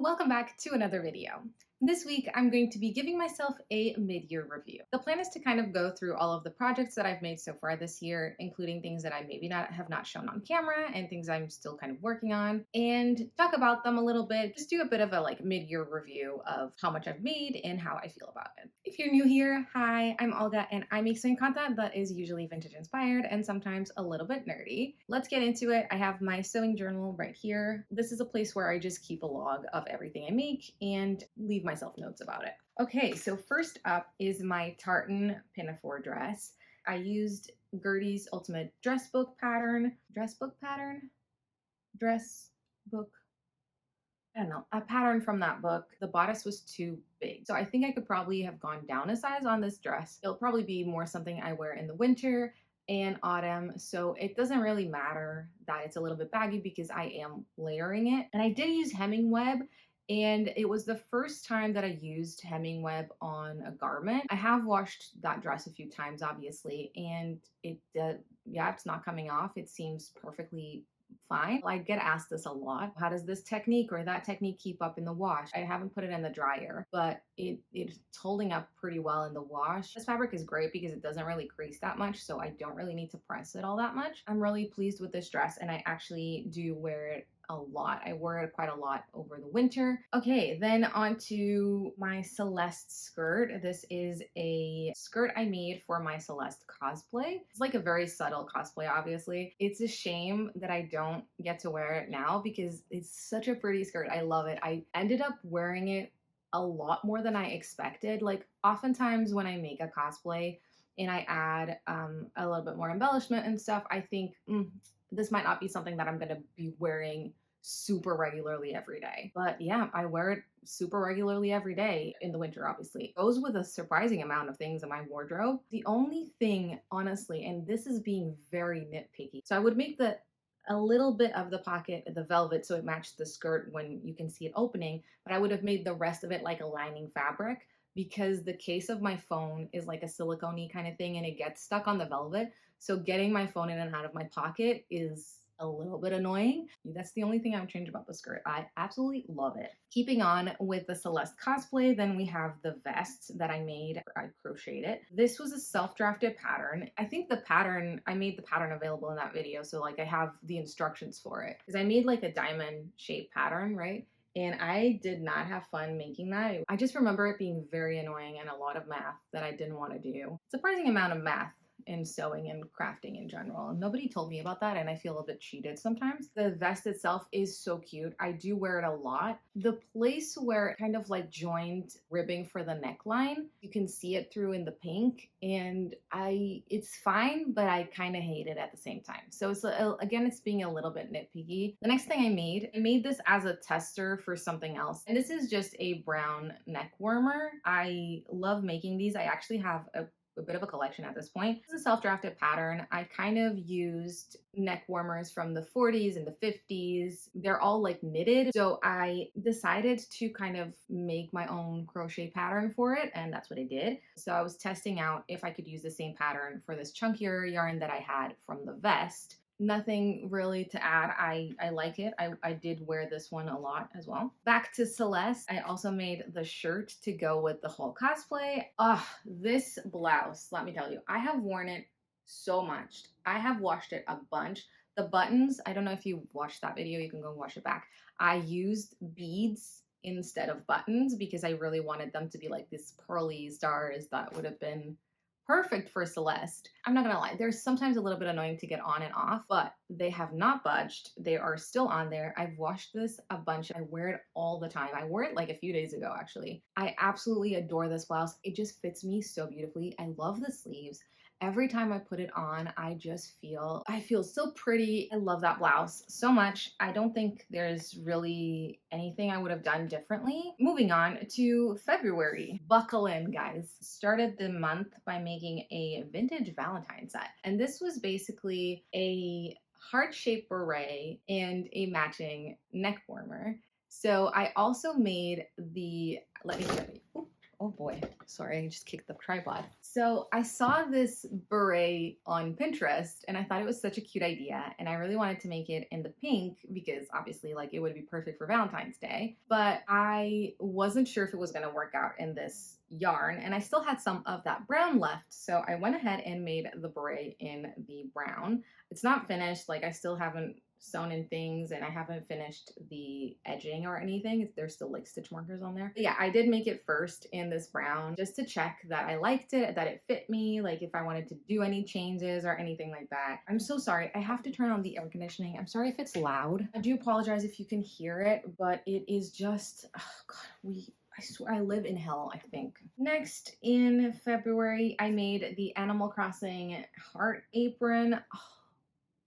Welcome back to another video. This week, I'm going to be giving myself a mid-year review. The plan is to kind of go through all of the projects that I've made so far this year, including things that I maybe have not shown on camera and things I'm still kind of working on, and talk about them a little bit, just do a bit of a mid-year review of how much I've made and how I feel about it. If you're new here, hi, I'm Olga and I make sewing content that is usually vintage inspired and sometimes a little bit nerdy. Let's get into it. I have my sewing journal right here. This is a place where I just keep a log of everything I make and leave myself notes about it. Okay, so first up is my Tartan Pinafore dress. I used Gertie's Ultimate Dress Book pattern. I don't know, a pattern from that book. The bodice was too big. So I think I could probably have gone down a size on this dress. It'll probably be more something I wear in the winter and autumn. So it doesn't really matter that it's a little bit baggy because I am layering it. And I did use hemming web. And it was the first time that I used hemming web on a garment. I have washed that dress a few times, obviously, and it's not coming off. It seems perfectly fine. I get asked this a lot. How does this technique or that technique keep up in the wash? I haven't put it in the dryer, but it's holding up pretty well in the wash. This fabric is great because it doesn't really crease that much, so I don't really need to press it all that much. I'm really pleased with this dress, and I actually do wear it a lot. I wore it quite a lot over the winter. Okay, then on to my Celeste skirt. This is a skirt I made for my Celeste cosplay. It's like a very subtle cosplay, obviously. It's a shame that I don't get to wear it now because it's such a pretty skirt. I love it. I ended up wearing it a lot more than I expected. Like oftentimes when I make a cosplay and I add a little bit more embellishment and stuff, I think, this might not be something that I'm going to be wearing super regularly every day. But yeah, I wear it super regularly every day in the winter, obviously. It goes with a surprising amount of things in my wardrobe. The only thing, honestly, and this is being very nitpicky, so I would make a little bit of the pocket, the velvet, so it matched the skirt when you can see it opening, but I would have made the rest of it like a lining fabric because the case of my phone is like a silicone-y kind of thing and it gets stuck on the velvet. So getting my phone in and out of my pocket is a little bit annoying. That's the only thing I would change about the skirt. I absolutely love it. Keeping on with the Celeste cosplay, then we have the vest that I made. I crocheted it. This was a self-drafted pattern. I think I made the pattern available in that video. So like I have the instructions for it because I made like a diamond shaped pattern, right? And I did not have fun making that. I just remember it being very annoying and a lot of math that I didn't want to do. Surprising amount of math in sewing and crafting in general. Nobody told me about that and I feel a bit cheated sometimes. The vest itself is so cute. I do wear it a lot. The place where it kind of like joined ribbing for the neckline, you can see it through in the pink and it's fine, but I kind of hate it at the same time. So it's again, it's being a little bit nitpicky. The next thing I made this as a tester for something else. And this is just a brown neck warmer. I love making these. I actually have a bit of a collection at this point. This is a self-drafted pattern. I kind of used neck warmers from the 40s and the 50s. They're all like knitted. So I decided to kind of make my own crochet pattern for it. And that's what I did. So I was testing out if I could use the same pattern for this chunkier yarn that I had from the vest. Nothing really to add. I like it. I did wear this one a lot as well. Back to Celeste. I also made the shirt to go with the whole cosplay. This blouse, let me tell you, I have worn it so much. I have washed it a bunch. The buttons, I don't know if you watched that video, you can go and watch it back. I used beads instead of buttons because I really wanted them to be like these pearly stars that would have been perfect for Celeste. I'm not gonna lie, they're sometimes a little bit annoying to get on and off, but they have not budged. They are still on there. I've washed this a bunch. I wear it all the time. I wore it like a few days ago, actually. I absolutely adore this blouse. It just fits me so beautifully. I love the sleeves. Every time I put it on, I feel so pretty. I love that blouse so much. I don't think there's really anything I would have done differently. Moving on to February. Buckle in, guys. Started the month by making a vintage Valentine set. And this was basically a heart-shaped beret and a matching neck warmer. So I also made let me show you. Oh boy, sorry, I just kicked the tripod. So I saw this beret on Pinterest and I thought it was such a cute idea. And I really wanted to make it in the pink because obviously like it would be perfect for Valentine's Day. But I wasn't sure if it was gonna work out in this yarn and I still had some of that brown left. So I went ahead and made the beret in the brown. It's not finished, like I still haven't sewn in things and I haven't finished the edging or anything. There's still like stitch markers on there. But yeah, I did make it first in this brown just to check that I liked it, that it fit me, like if I wanted to do any changes or anything like that. I'm so sorry. I have to turn on the air conditioning. I'm sorry if it's loud. I do apologize if you can hear it, but it is just, oh God, I swear I live in hell, I think. Next, in February, I made the Animal Crossing heart apron. Oh,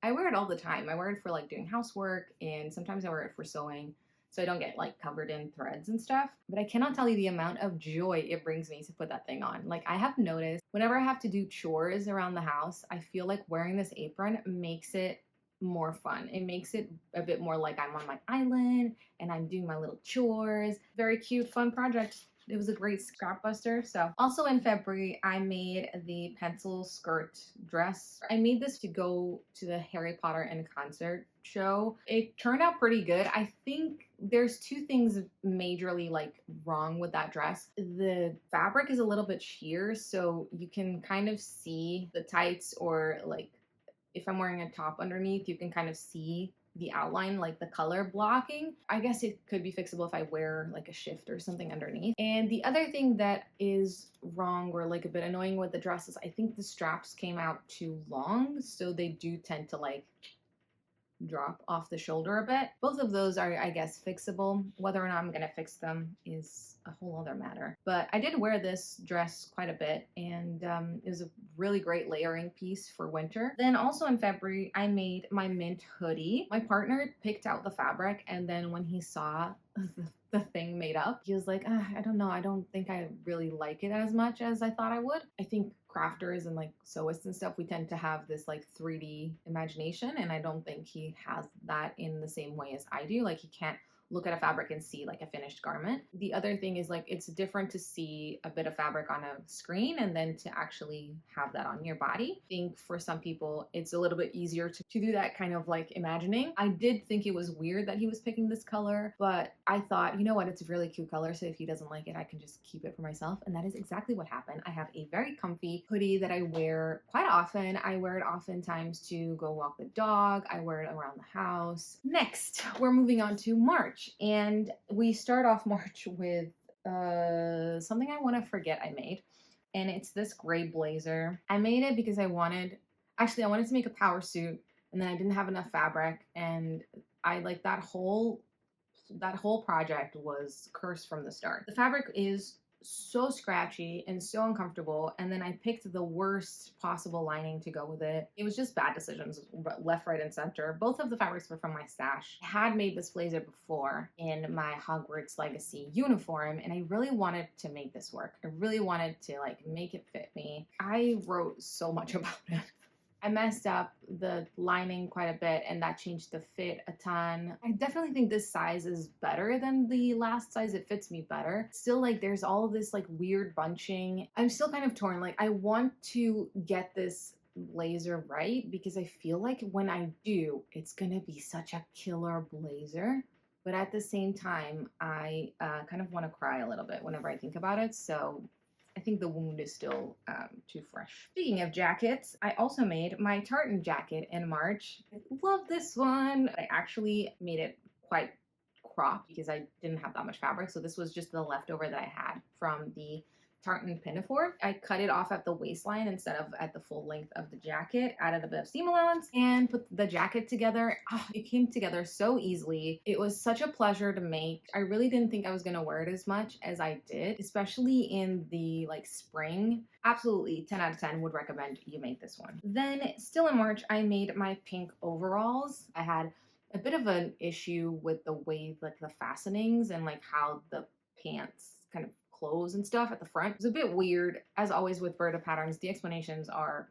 I wear it all the time. I wear it for like doing housework and sometimes I wear it for sewing so I don't get like covered in threads and stuff. But I cannot tell you the amount of joy it brings me to put that thing on. Like I have noticed whenever I have to do chores around the house, I feel like wearing this apron makes it more fun. It makes it a bit more like I'm on my island and I'm doing my little chores. Very cute, fun project. It was a great scrap buster. So also in February, I made the pencil skirt dress. I made this to go to the Harry Potter and concert show. It turned out pretty good. I think there's two things majorly like wrong with that dress. The fabric is a little bit sheer, so you can kind of see the tights, or like if I'm wearing a top underneath, you can kind of see the outline, like the color blocking. I guess it could be fixable if I wear like a shift or something underneath. And the other thing that is wrong or like a bit annoying with the dress is I think the straps came out too long, so they do tend to like drop off the shoulder a bit. Both of those are, I guess, fixable. Whether or not I'm gonna fix them is a whole other matter. But I did wear this dress quite a bit, and it was a really great layering piece for winter. Then also in February, I made my mint hoodie. My partner picked out the fabric, and then when he saw the thing made up, he was like, I don't know, I don't think I really like it as much as I thought I would. I think crafters and like sewists and stuff, we tend to have this like 3D imagination, and I don't think he has that in the same way as I do. Like he can't look at a fabric and see like a finished garment. The other thing is like it's different to see a bit of fabric on a screen and then to actually have that on your body. I think for some people it's a little bit easier to do that kind of like imagining. I did think it was weird that he was picking this color, but I thought, you know what, it's a really cute color, so if he doesn't like it, I can just keep it for myself. And that is exactly what happened. I have a very comfy hoodie that I wear quite often. I wear it oftentimes to go walk the dog. I wear it around the house. Next, we're moving on to March. And we start off March with something I want to forget I made. And it's this gray blazer. I made it because I wanted to make a power suit, and then I didn't have enough fabric, and I like that whole project was cursed from the start. The fabric is so scratchy and so uncomfortable, and then I picked the worst possible lining to go with it. It was just bad decisions, left, right, and center. Both of the fabrics were from my stash. I had made this blazer before in my Hogwarts Legacy uniform, and I really wanted to make this work. I really wanted to like make it fit me. I wrote so much about it. I messed up the lining quite a bit, and that changed the fit a ton. I definitely think this size is better than the last size. It fits me better. Still, like, there's all this like weird bunching. I'm still kind of torn. Like, I want to get this blazer right because I feel like when I do, it's gonna be such a killer blazer. But at the same time, I kind of want to cry a little bit whenever I think about it. So I think the wound is still too fresh. Speaking of jackets, I also made my tartan jacket in March. I love this one. I actually made it quite cropped because I didn't have that much fabric. So this was just the leftover that I had from the Tartan Pinafore. I cut it off at the waistline instead of at the full length of the jacket, added a bit of seam allowance, and put the jacket together. Oh, it came together so easily. It was such a pleasure to make. I really didn't think I was gonna wear it as much as I did, especially in the like spring. Absolutely 10 out of 10 would recommend you make this one. Then still in March, I made my pink overalls. I had a bit of an issue with the way like the fastenings and like how the pants kind of clothes and stuff at the front. It was a bit weird. As always with Burda patterns, the explanations are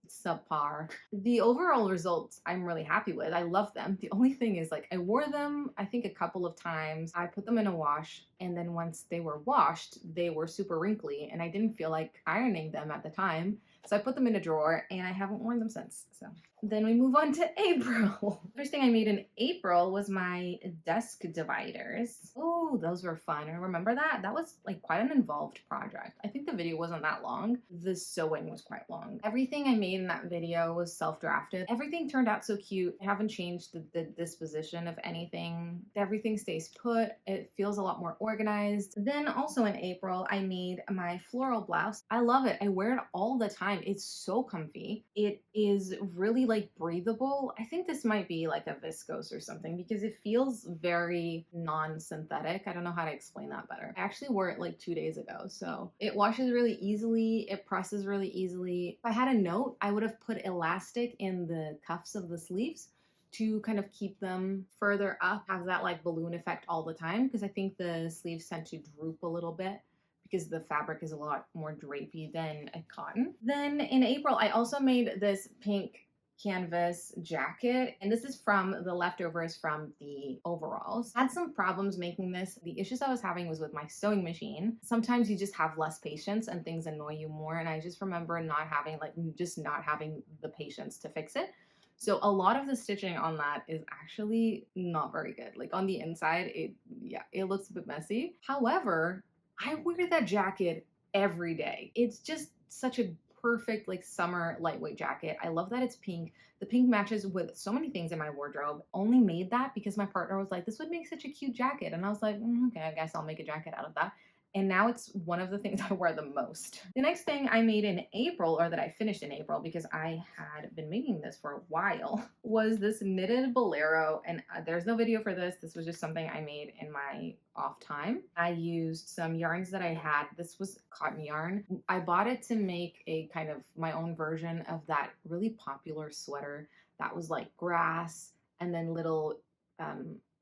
subpar. The overall results I'm really happy with. I love them. The only thing is like I wore them I think a couple of times. I put them in a wash, and then once they were washed, they were super wrinkly and I didn't feel like ironing them at the time. So I put them in a drawer and I haven't worn them since. So then we move on to April. First thing I made in April was my desk dividers. Oh, those were fun. I remember that. That was like quite an involved project. I think the video wasn't that long. The sewing was quite long. Everything I made in that video was self-drafted. Everything turned out so cute. I haven't changed the disposition of anything. Everything stays put. It feels a lot more organized. Then also in April, I made my floral blouse. I love it. I wear it all the time. It's so comfy. It is really like breathable. I think this might be like a viscose or something because it feels very non-synthetic. I don't know how to explain that better. I actually wore it like 2 days ago. So it washes really easily. It presses really easily. If I had a note, I would have put elastic in the cuffs of the sleeves to kind of keep them further up, have that like balloon effect all the time, because I think the sleeves tend to droop a little bit because the fabric is a lot more drapey than a cotton. Then in April, I also made this pink canvas jacket, and this is from the leftovers from the overalls. I had some problems making this. The issues I was having was with my sewing machine. Sometimes you just have less patience and things annoy you more, and I just remember not having the patience to fix it. So a lot of the stitching on that is actually not very good. Like on the inside, it looks a bit messy. However, I wear that jacket every day. It's just such a perfect like summer lightweight jacket. I love that it's pink. The pink matches with so many things in my wardrobe. Only made that because my partner was like, this would make such a cute jacket. And I was like, okay, I guess I'll make a jacket out of that. And now it's one of the things I wear the most. The next thing I made in April, or that I finished in April because I had been making this for a while, was this knitted bolero. And there's no video for this. This was just something I made in my off time. I used some yarns that I had. This was cotton yarn. I bought it to make a kind of my own version of that really popular sweater that was like grass and then little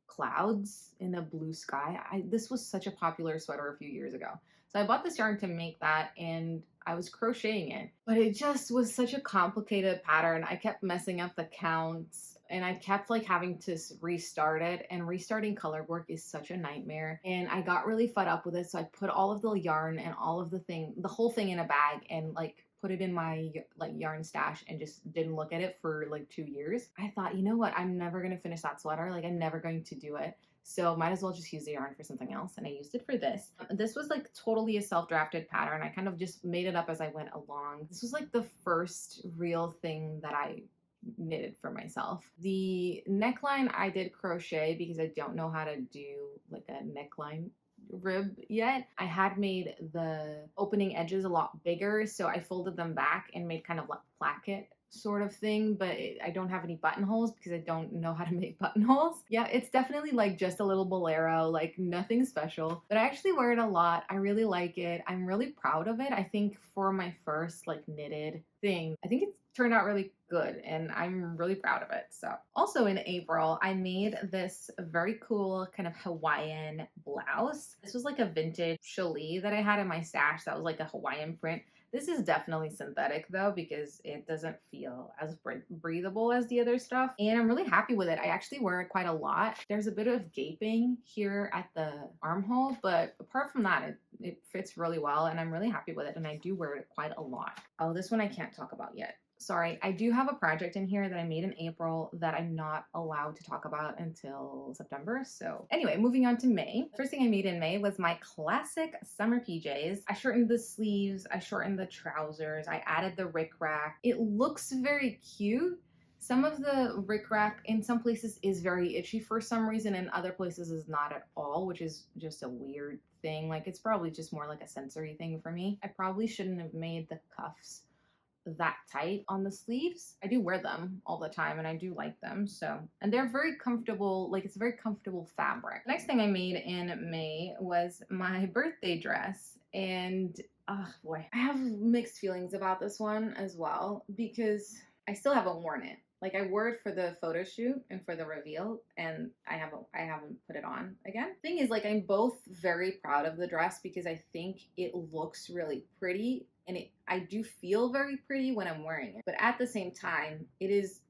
clouds in a blue sky. This was such a popular sweater a few years ago. So I bought this yarn to make that, and I was crocheting it, but it just was such a complicated pattern. I kept messing up the counts and I kept like having to restart it, and restarting color work is such a nightmare. And I got really fed up with it. So I put all of the yarn and all of the whole thing in a bag and like put it in my like yarn stash and just didn't look at it for like 2 years. I thought, you know what? I'm never going to finish that sweater. Like I'm never going to do it. So might as well just use the yarn for something else. And I used it for this. This was like totally a self-drafted pattern. I kind of just made it up as I went along. This was like the first real thing that I knitted for myself. The neckline I did crochet because I don't know how to do like a neckline rib yet. I had made the opening edges a lot bigger, so I folded them back and made kind of like placket sort of thing, but I don't have any buttonholes because I don't know how to make buttonholes. Yeah, it's definitely like just a little bolero, like nothing special, but I actually wear it a lot. I really like it. I'm really proud of it. I think for my first like knitted thing, I think it's turned out really good and I'm really proud of it. So also in April, I made this very cool kind of Hawaiian blouse. This was like a vintage challis that I had in my stash that was like a Hawaiian print. This is definitely synthetic though, because it doesn't feel as breathable as the other stuff. And I'm really happy with it. I actually wear it quite a lot. There's a bit of gaping here at the armhole, but apart from that, it fits really well and I'm really happy with it. And I do wear it quite a lot. Oh, this one I can't talk about yet. Sorry, I do have a project in here that I made in April that I'm not allowed to talk about until September. So anyway, moving on to May. First thing I made in May was my classic summer PJs. I shortened the sleeves, I shortened the trousers, I added the rickrack. It looks very cute. Some of the rickrack in some places is very itchy for some reason, and other places is not at all, which is just a weird thing. Like it's probably just more like a sensory thing for me. I probably shouldn't have made the cuffs that tight on the sleeves. I do wear them all the time and I do like them. So, and they're very comfortable, like it's a very comfortable fabric. Next thing I made in May was my birthday dress, and oh boy, I have mixed feelings about this one as well because I still haven't worn it. Like I wore it for the photo shoot and for the reveal, and I haven't put it on again. Thing is, like I'm both very proud of the dress because I think it looks really pretty and I do feel very pretty when I'm wearing it. But at the same time, it is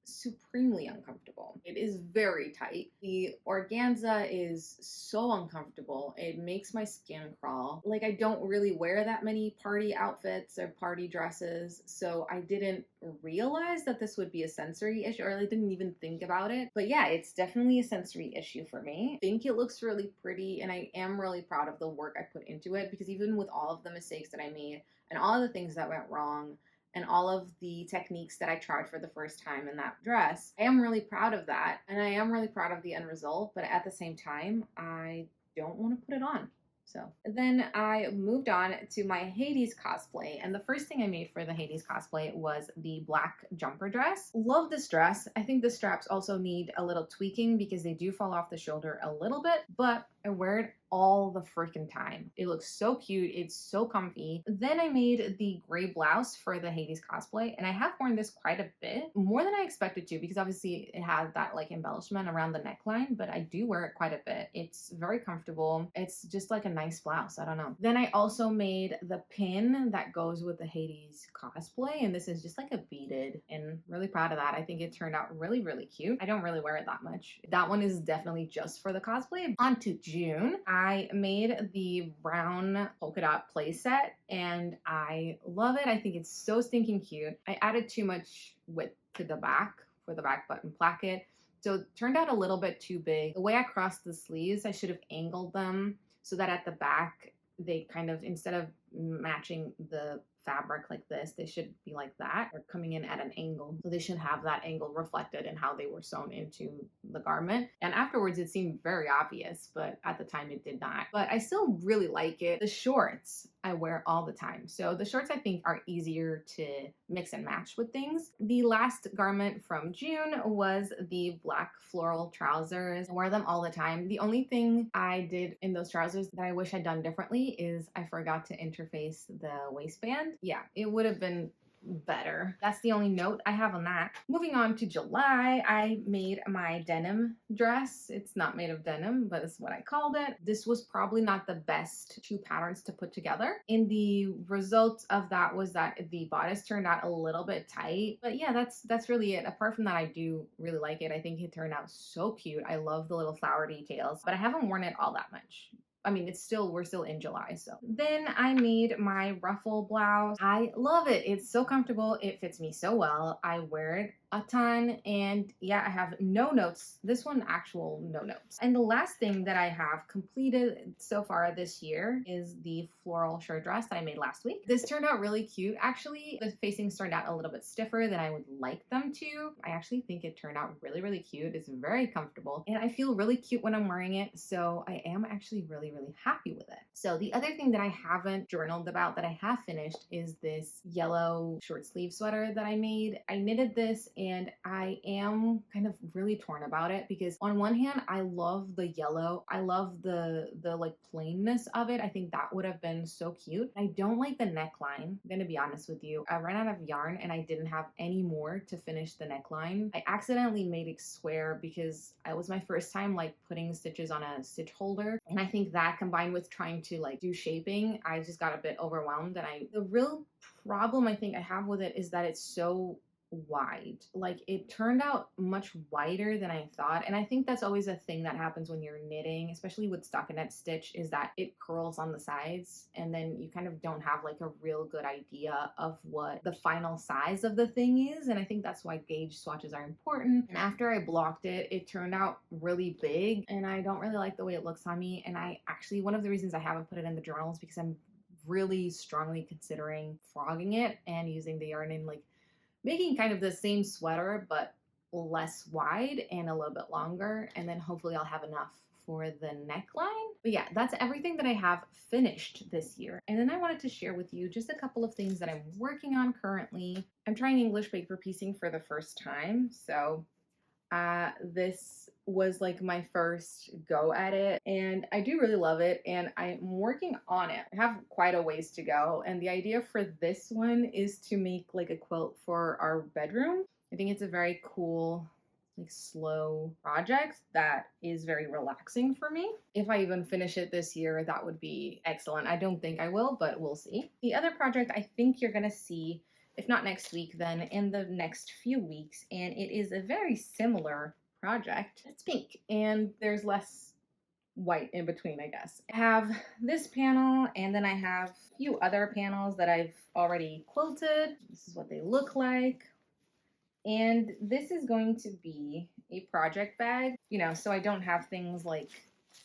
supremely uncomfortable. It is very tight. The organza is so uncomfortable. It makes my skin crawl. Like, I don't really wear that many party outfits or party dresses, so I didn't realize that this would be a sensory issue, or I didn't even think about it. But yeah, it's definitely a sensory issue for me. I think it looks really pretty, and I am really proud of the work I put into it, because even with all of the mistakes that I made and all of the things that went wrong, and all of the techniques that I tried for the first time in that dress, I am really proud of that. And I am really proud of the end result, but at the same time, I don't want to put it on. So then I moved on to my Hades cosplay, and the first thing I made for the Hades cosplay was the black jumper dress. Love this dress. I think the straps also need a little tweaking because they do fall off the shoulder a little bit, but I wear it all the freaking time. It looks so cute. It's so comfy. Then I made the gray blouse for the Hades cosplay, and I have worn this quite a bit, more than I expected to, because obviously it has that like embellishment around the neckline, but I do wear it quite a bit. It's very comfortable. It's just like a nice blouse. I don't know. Then I also made the pin that goes with the Hades cosplay, and this is just like a beaded, and really proud of that. I think it turned out really, really cute. I don't really wear it that much. That one is definitely just for the cosplay. On to June, I made the brown polka dot play set, and I love it. I think it's so stinking cute. I added too much width to the back for the back button placket, so it turned out a little bit too big. The way I crossed the sleeves, I should have angled them so that at the back, they kind of, instead of matching the fabric like this, they should be like that, or coming in at an angle. So they should have that angle reflected in how they were sewn into the garment. And afterwards it seemed very obvious, but at the time it did not. But I still really like it. The shorts I wear all the time. So the shorts I think are easier to mix and match with things. The last garment from June was the black floral trousers. I wear them all the time. The only thing I did in those trousers that I wish I'd done differently is I forgot to interface the waistband. Yeah, it would have been better. That's the only note I have on that. Moving on to July, I made my denim dress. It's not made of denim, but it's what I called it. This was probably not the best two patterns to put together. And the result of that was that the bodice turned out a little bit tight. But yeah, that's really it. Apart from that, I do really like it. I think it turned out so cute. I love the little flower details, but I haven't worn it all that much. I mean, we're still in July, so. Then I made my ruffle blouse. I love it. It's so comfortable. It fits me so well. I wear it a ton, and yeah, I have no notes. This one, actual no notes. And the last thing that I have completed so far this year is the floral shirt dress that I made last week. This turned out really cute. Actually, the facings turned out a little bit stiffer than I would like them to. I actually think it turned out really, really cute. It's very comfortable, and I feel really cute when I'm wearing it, so I am actually really, really happy with it. So the other thing that I haven't journaled about that I have finished is this yellow short sleeve sweater that I made. I knitted this, and I am kind of really torn about it, because on one hand, I love the yellow. I love the like plainness of it. I think that would have been so cute. I don't like the neckline. I'm gonna be honest with you. I ran out of yarn and I didn't have any more to finish the neckline. I accidentally made it square because it was my first time like putting stitches on a stitch holder. And I think that combined with trying to like do shaping, I just got a bit overwhelmed. And the real problem I think I have with it is that it's so wide. Like, it turned out much wider than I thought, and I think that's always a thing that happens when you're knitting, especially with stockinette stitch, is that it curls on the sides, and then you kind of don't have like a real good idea of what the final size of the thing is. And I think that's why gauge swatches are important. And after I blocked it, it turned out really big, and I don't really like the way it looks on me. And I actually, one of the reasons I haven't put it in the journal is because I'm really strongly considering frogging it and using the yarn in like making kind of the same sweater, but less wide and a little bit longer. And then hopefully I'll have enough for the neckline. But yeah, that's everything that I have finished this year. And then I wanted to share with you just a couple of things that I'm working on currently. I'm trying English paper piecing for the first time. So this was like my first go at it, and I do really love it, and I'm working on it. I have quite a ways to go, and the idea for this one is to make like a quilt for our bedroom. I think it's a very cool like slow project that is very relaxing for me. If I even finish it this year, that would be excellent. I don't think I will, but we'll see. The other project I think you're gonna see, if not next week, then in the next few weeks, and it is a very similar project. It's pink and there's less white in between, I guess. I have this panel, and then I have a few other panels that I've already quilted. This is what they look like. And this is going to be a project bag, you know, so I don't have things like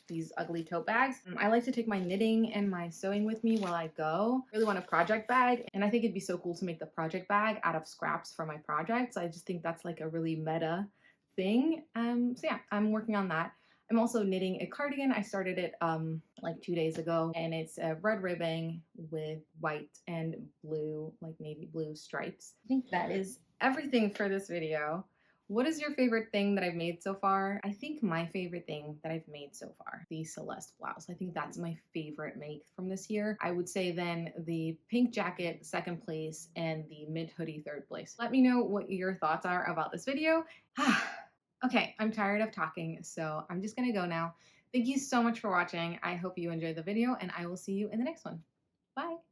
these ugly tote bags. I like to take my knitting and my sewing with me while I go. I really want a project bag, and I think it'd be so cool to make the project bag out of scraps from my projects. I just think that's like a really meta thing. So yeah, I'm working on that. I'm also knitting a cardigan. I started it like 2 days ago, and it's a red ribbing with white and blue, like navy blue stripes. I think that is everything for this video. What is your favorite thing that I've made so far? I think my favorite thing that I've made so far, the Celeste blouse. I think that's my favorite make from this year. I would say then the pink jacket, second place, and the mid hoodie, third place. Let me know what your thoughts are about this video. Okay, I'm tired of talking, so I'm just gonna go now. Thank you so much for watching. I hope you enjoyed the video, and I will see you in the next one. Bye.